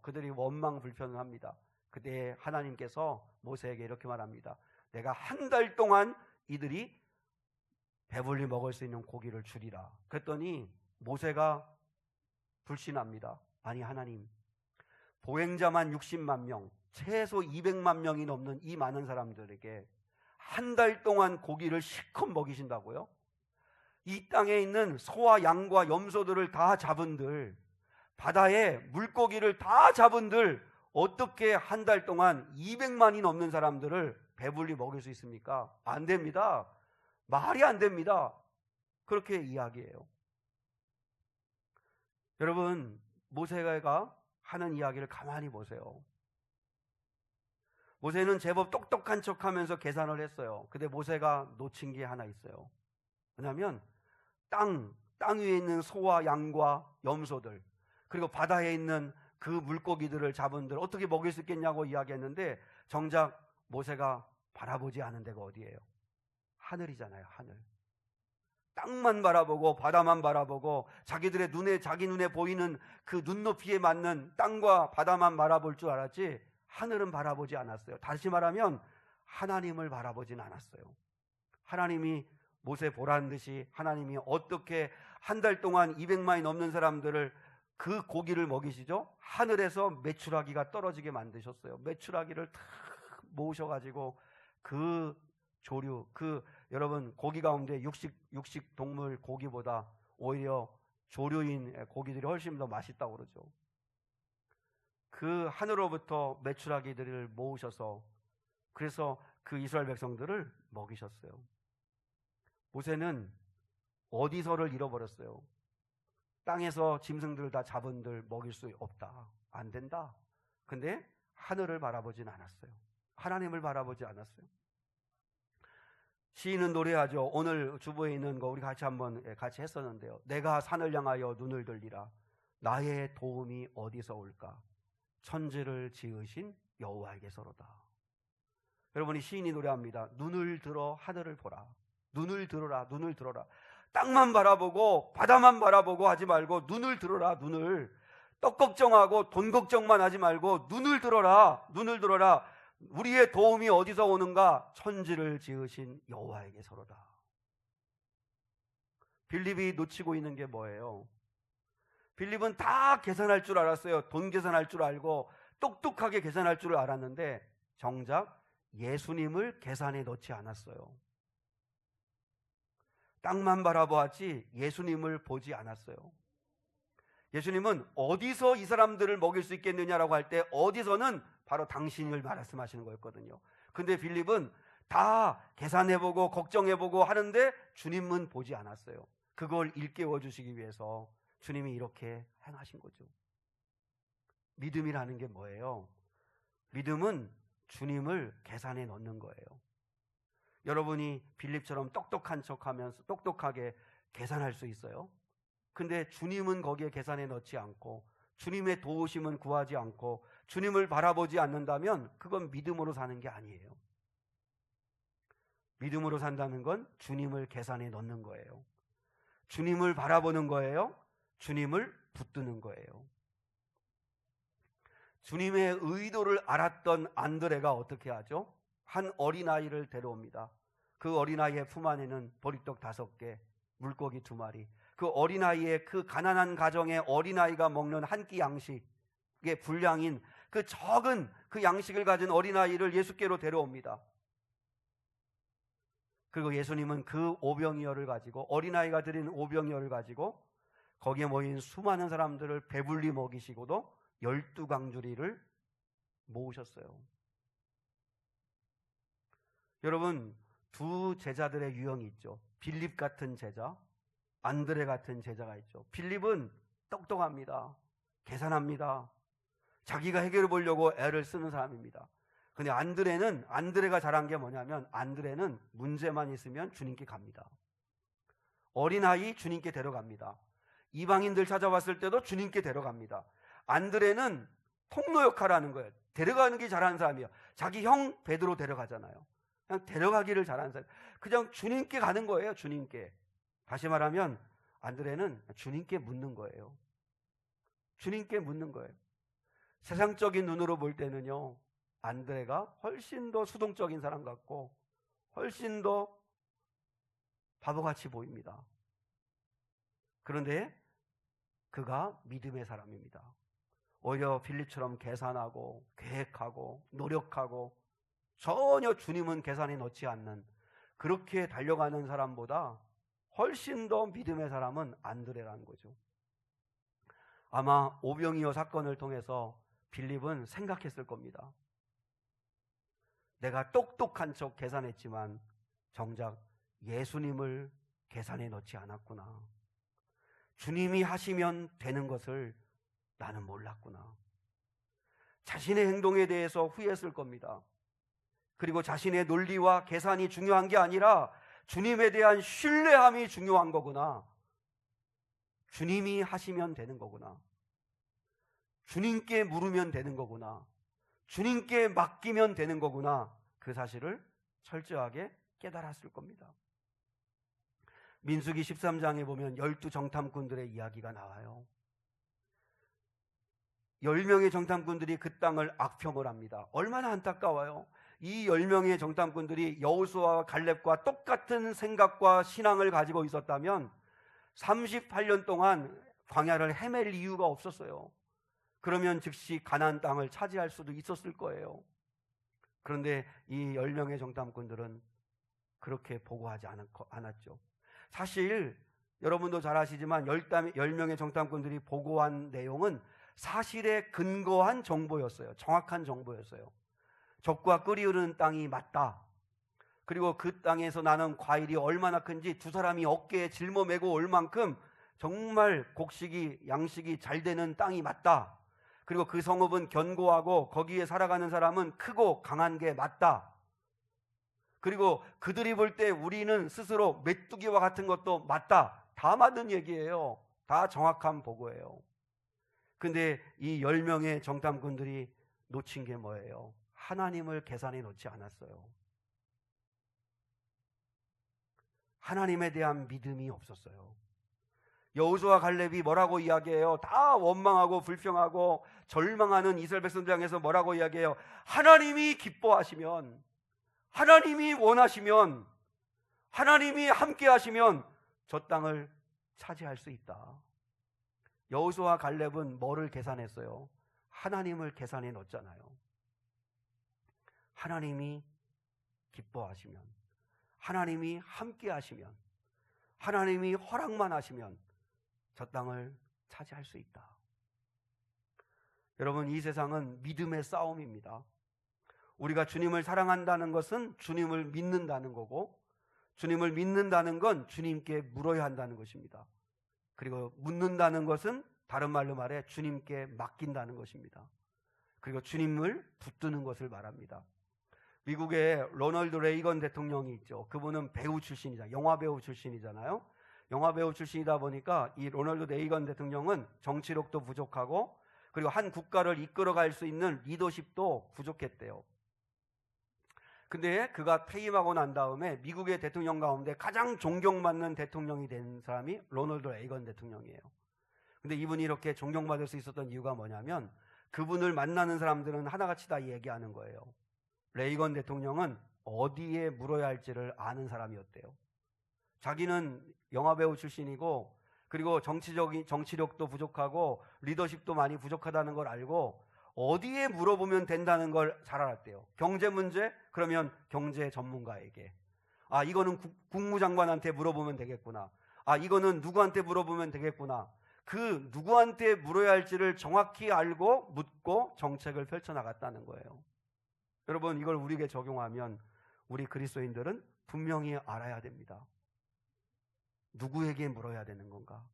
그들이 원망 불평을 합니다. 그때 하나님께서 모세에게 이렇게 말합니다. 내가 한 달 동안 이들이 배불리 먹을 수 있는 고기를 주리라. 그랬더니 모세가 불신합니다. 아니 하나님, 보행자만 60만 명, 최소 200만 명이 넘는 이 많은 사람들에게 한 달 동안 고기를 실컷 먹이신다고요? 이 땅에 있는 소와 양과 염소들을 다 잡은들, 바다에 물고기를 다 잡은들 어떻게 한 달 동안 200만이 넘는 사람들을 배불리 먹일 수 있습니까? 안 됩니다. 말이 안 됩니다. 그렇게 이야기해요. 여러분, 모세가 하는 이야기를 가만히 보세요. 모세는 제법 똑똑한 척하면서 계산을 했어요. 근데 모세가 놓친 게 하나 있어요. 왜냐하면 땅 위에 있는 소와 양과 염소들, 그리고 바다에 있는 그 물고기들을 잡은들 어떻게 먹일 수 있겠냐고 이야기했는데, 정작 모세가 바라보지 않은 데가 어디예요? 하늘이잖아요. 하늘. 땅만 바라보고 바다만 바라보고 자기 눈에 보이는 그 눈높이에 맞는 땅과 바다만 바라볼 줄 알았지 하늘은 바라보지 않았어요. 다시 말하면 하나님을 바라보진 않았어요. 하나님이 모세 보란 듯이 하나님이 어떻게 한 달 동안 200만이 넘는 사람들을 그 고기를 먹이시죠? 하늘에서 메추라기가 떨어지게 만드셨어요. 메추라기를 다 모으셔가지고 그 조류, 여러분 고기 가운데 육식 동물 고기보다 오히려 조류인 고기들이 훨씬 더 맛있다고 그러죠. 그 하늘로부터 메추라기들을 모으셔서 그래서 그 이스라엘 백성들을 먹이셨어요. 모세는 어디서를 잃어버렸어요. 땅에서 짐승들을 다 잡은들 먹일 수 없다. 안 된다. 근데 하늘을 바라보진 않았어요. 하나님을 바라보지 않았어요. 시인은 노래하죠. 오늘 주보에 있는 거 우리 같이 한번 같이 했었는데요. 내가 산을 향하여 눈을 들리라. 나의 도움이 어디서 올까? 천지를 지으신 여호와에게서로다. 여러분이 시인이 노래합니다. 눈을 들어 하늘을 보라. 눈을 들어라. 눈을 들어라. 땅만 바라보고 바다만 바라보고 하지 말고 눈을 들어라. 눈을. 떡 걱정하고 돈 걱정만 하지 말고 눈을 들어라. 눈을 들어라. 우리의 도움이 어디서 오는가? 천지를 지으신 여호와에게서로다. 빌립이 놓치고 있는 게 뭐예요? 빌립은 다 계산할 줄 알았어요. 돈 계산할 줄 알고 똑똑하게 계산할 줄 알았는데 정작 예수님을 계산에 넣지 않았어요. 땅만 바라보았지 예수님을 보지 않았어요. 예수님은 어디서 이 사람들을 먹일 수 있겠느냐라고 할 때 어디서는 바로 당신을 말씀하시는 거였거든요. 근데 빌립은 다 계산해보고 걱정해보고 하는데 주님은 보지 않았어요. 그걸 일깨워 주시기 위해서 주님이 이렇게 행하신 거죠. 믿음이라는 게 뭐예요? 믿음은 주님을 계산에 넣는 거예요. 여러분이 빌립처럼 똑똑한 척하면서 똑똑하게 계산할 수 있어요? 근데 주님은 거기에 계산에 넣지 않고 주님의 도우심은 구하지 않고 주님을 바라보지 않는다면 그건 믿음으로 사는 게 아니에요. 믿음으로 산다는 건 주님을 계산에 넣는 거예요. 주님을 바라보는 거예요. 주님을 붙드는 거예요. 주님의 의도를 알았던 안드레가 어떻게 하죠? 한 어린아이를 데려옵니다. 그 어린아이의 품 안에는 보리떡 5개, 물고기 2마리. 그 어린아이의 그 가난한 가정의 어린아이가 먹는 한 끼 양식의 분량인 그 적은 그 양식을 가진 어린아이를 예수께로 데려옵니다. 그리고 예수님은 그 오병이어를 가지고 어린아이가 드린 오병이어를 가지고 거기에 모인 수많은 사람들을 배불리 먹이시고도 12강주리를 모으셨어요. 여러분, 두 제자들의 유형이 있죠. 빌립 같은 제자, 안드레 같은 제자가 있죠. 빌립은 똑똑합니다. 계산합니다. 자기가 해결해 보려고 애를 쓰는 사람입니다. 근데 안드레가 잘한 게 뭐냐면 안드레는 문제만 있으면 주님께 갑니다. 어린아이 주님께 데려갑니다. 이방인들 찾아왔을 때도 주님께 데려갑니다. 안드레는 통로 역할을 하는 거예요. 데려가는 게 잘하는 사람이에요. 자기 형 베드로 데려가잖아요. 그냥 데려가기를 잘하는 사람. 그냥 주님께 가는 거예요. 주님께. 다시 말하면 안드레는 주님께 묻는 거예요. 주님께 묻는 거예요. 세상적인 눈으로 볼 때는요, 안드레가 훨씬 더 수동적인 사람 같고 훨씬 더 바보같이 보입니다. 그런데 그가 믿음의 사람입니다. 오히려 빌립처럼 계산하고 계획하고 노력하고 전혀 주님은 계산에 넣지 않는 그렇게 달려가는 사람보다 훨씬 더 믿음의 사람은 안드레라는 거죠. 아마 오병이어 사건을 통해서 빌립은 생각했을 겁니다. 내가 똑똑한 척 계산했지만 정작 예수님을 계산에 넣지 않았구나. 주님이 하시면 되는 것을 나는 몰랐구나. 자신의 행동에 대해서 후회했을 겁니다. 그리고 자신의 논리와 계산이 중요한 게 아니라 주님에 대한 신뢰함이 중요한 거구나. 주님이 하시면 되는 거구나. 주님께 물으면 되는 거구나. 주님께 맡기면 되는 거구나. 그 사실을 철저하게 깨달았을 겁니다. 민수기 13장에 보면 12정탐꾼들의 이야기가 나와요. 10명의 정탐꾼들이 그 땅을 악평을 합니다. 얼마나 안타까워요. 이 10명의 정탐꾼들이 여호수아와 갈렙과 똑같은 생각과 신앙을 가지고 있었다면 38년 동안 광야를 헤맬 이유가 없었어요. 그러면 즉시 가나안 땅을 차지할 수도 있었을 거예요. 그런데 이 10명의 정탐꾼들은 그렇게 보고하지 않았죠. 사실 여러분도 잘 아시지만 10명의 정탐꾼들이 보고한 내용은 사실에 근거한 정보였어요. 정확한 정보였어요. 적과 끓이 흐르는 땅이 맞다. 그리고 그 땅에서 나는 과일이 얼마나 큰지 두 사람이 어깨에 짊어매고 올 만큼 정말 곡식이 양식이 잘 되는 땅이 맞다. 그리고 그 성읍은 견고하고 거기에 살아가는 사람은 크고 강한 게 맞다. 그리고 그들이 볼 때 우리는 스스로 메뚜기와 같은 것도 맞다. 다 맞는 얘기예요. 다 정확한 보고예요. 근데 이 10명의 정탐꾼들이 놓친 게 뭐예요? 하나님을 계산해 놓지 않았어요. 하나님에 대한 믿음이 없었어요. 여호수아 갈렙이 뭐라고 이야기해요? 다 원망하고 불평하고 절망하는 이스라엘 백성들 향해서 뭐라고 이야기해요? 하나님이 기뻐하시면, 하나님이 원하시면, 하나님이 함께 하시면 저 땅을 차지할 수 있다. 여호수아 갈렙은 뭐를 계산했어요? 하나님을 계산해 놓았잖아요. 하나님이 기뻐하시면, 하나님이 함께 하시면, 하나님이 허락만 하시면 저 땅을 차지할 수 있다. 여러분, 이 세상은 믿음의 싸움입니다. 우리가 주님을 사랑한다는 것은 주님을 믿는다는 거고, 주님을 믿는다는 건 주님께 물어야 한다는 것입니다. 그리고 묻는다는 것은 다른 말로 말해 주님께 맡긴다는 것입니다. 그리고 주님을 붙드는 것을 말합니다. 미국의 로널드 레이건 대통령이 있죠. 그분은 배우 출신이잖아요. 영화배우 출신이잖아요. 영화배우 출신이다 보니까 이 로널드 레이건 대통령은 정치력도 부족하고 그리고 한 국가를 이끌어갈 수 있는 리더십도 부족했대요. 근데 그가 퇴임하고 난 다음에 미국의 대통령 가운데 가장 존경받는 대통령이 된 사람이 로널드 레이건 대통령이에요. 근데 이분이 이렇게 존경받을 수 있었던 이유가 뭐냐면 그분을 만나는 사람들은 하나같이 다 얘기하는 거예요. 레이건 대통령은 어디에 물어야 할지를 아는 사람이었대요. 자기는 영화배우 출신이고 그리고 정치력도 부족하고 리더십도 많이 부족하다는 걸 알고 어디에 물어보면 된다는 걸 잘 알았대요. 경제 문제? 그러면 경제 전문가에게. 아, 이거는 국무장관한테 물어보면 되겠구나. 아, 이거는 누구한테 물어보면 되겠구나. 그 누구한테 물어야 할지를 정확히 알고 묻고 정책을 펼쳐나갔다는 거예요. 여러분, 이걸 우리에게 적용하면 우리 그리스도인들은 분명히 알아야 됩니다. 누구에게 물어야 되는 건가?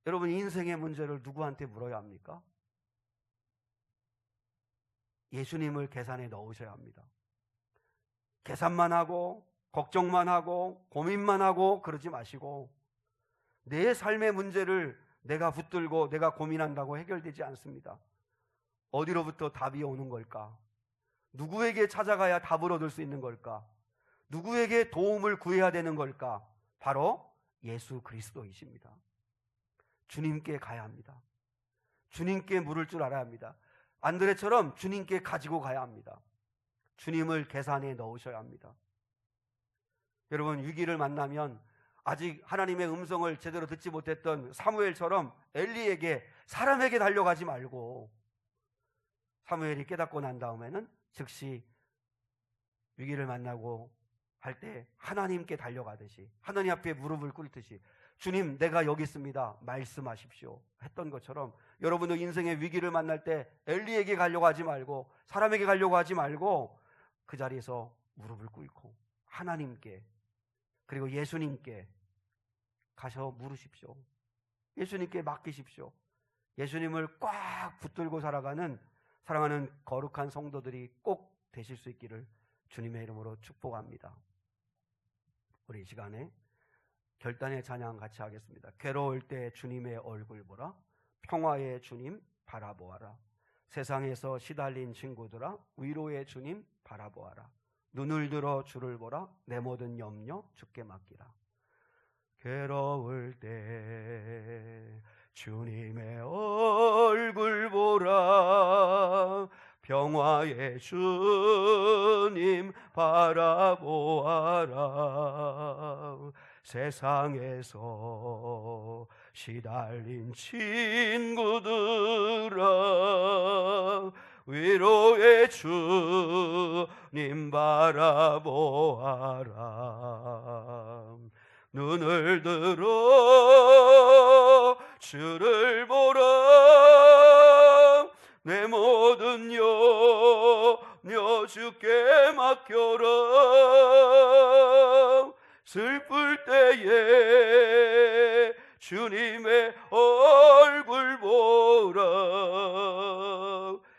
여러분, 인생의 문제를 누구한테 물어야 합니까? 예수님을 계산에 넣으셔야 합니다. 계산만 하고 걱정만 하고 고민만 하고 그러지 마시고 내 삶의 문제를 내가 붙들고 내가 고민한다고 해결되지 않습니다. 어디로부터 답이 오는 걸까? 누구에게 찾아가야 답을 얻을 수 있는 걸까? 누구에게 도움을 구해야 되는 걸까? 바로 예수 그리스도이십니다. 주님께 가야 합니다. 주님께 물을 줄 알아야 합니다. 안드레처럼 주님께 가지고 가야 합니다. 주님을 계산에 넣으셔야 합니다. 여러분, 위기를 만나면 아직 하나님의 음성을 제대로 듣지 못했던 사무엘처럼 엘리에게, 사람에게 달려가지 말고 사무엘이 깨닫고 난 다음에는 즉시 위기를 만나고 할 때 하나님께 달려가듯이 하나님 앞에 무릎을 꿇듯이 주님, 내가 여기 있습니다. 말씀하십시오. 했던 것처럼 여러분도 인생의 위기를 만날 때 엘리에게 가려고 하지 말고 사람에게 가려고 하지 말고 그 자리에서 무릎을 꿇고 하나님께 그리고 예수님께 가셔 물으십시오. 예수님께 맡기십시오. 예수님을 꽉 붙들고 살아가는 사랑하는 거룩한 성도들이 꼭 되실 수 있기를 주님의 이름으로 축복합니다. 우리 이 시간에 결단의 찬양 같이 하겠습니다. 괴로울 때 주님의 얼굴 보라. 평화의 주님 바라보아라. 세상에서 시달린 친구들아, 위로의 주님 바라보아라. 눈을 들어 주를 보라. 내 모든 염려 주께 맡기라. 괴로울 때 주님의 얼굴 보라. 평화 나의 주님 바라보아라. 세상에서 시달린 친구들아, 위로의 주님 바라보아라. 눈을 들어 주를 보라. 내 모든 염려 주께 맡겨라. 슬플 때에 주님의 얼굴 보라.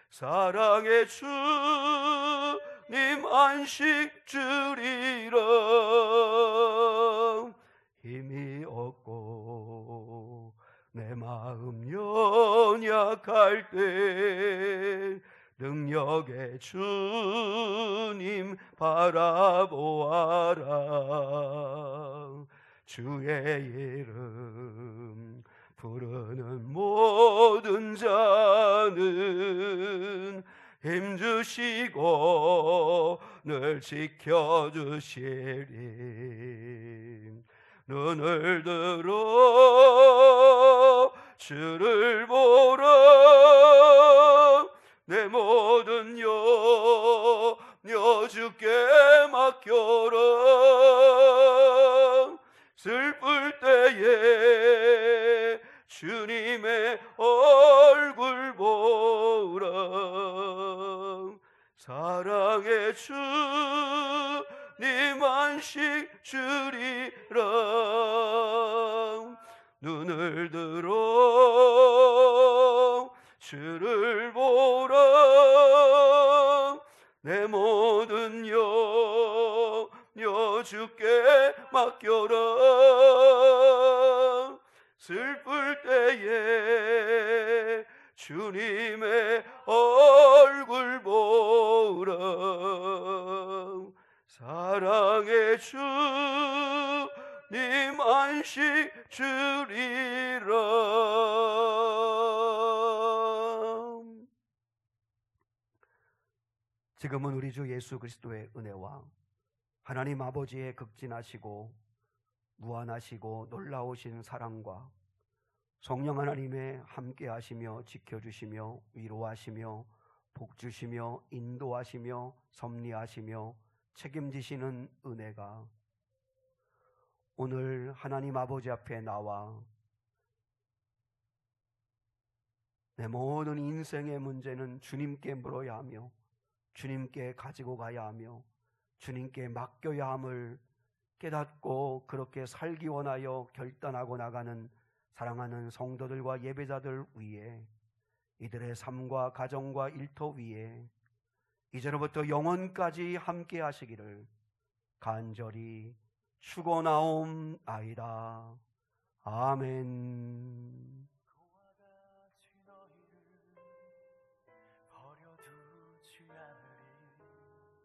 사랑의 주님 안식 주리라. 힘이 없고 내 마음 연약할 때 능력의 주님 바라보아라. 주의 이름 부르는 모든 자는 힘주시고 늘 지켜주시리. 눈을 들어 주를 보라. 내 모든 염려 주께 맡겨라. 슬플 때에 주님의 얼굴 보라. 사랑의 주님 안식 주리라. 눈을 들어 주를 보라. 내 모든 염려 주께 맡겨라. 슬플 때에 주님의 얼굴 보라. 사랑의 주님 안식 주리라. 지금은 우리 주 예수 그리스도의 은혜와 하나님 아버지의 극진하시고 무한하시고 놀라우신 사랑과 성령 하나님의 함께하시며 지켜주시며 위로하시며 복주시며 인도하시며 섭리하시며 책임지시는 은혜가 오늘 하나님 아버지 앞에 나와 내 모든 인생의 문제는 주님께 물어야 하며 주님께 가지고 가야 하며 주님께 맡겨야 함을 깨닫고 그렇게 살기 원하여 결단하고 나가는 사랑하는 성도들과 예배자들 위에, 이들의 삶과 가정과 일터 위에 이제로부터 영원까지 함께 하시기를 간절히 축원하옵나이다. 아멘.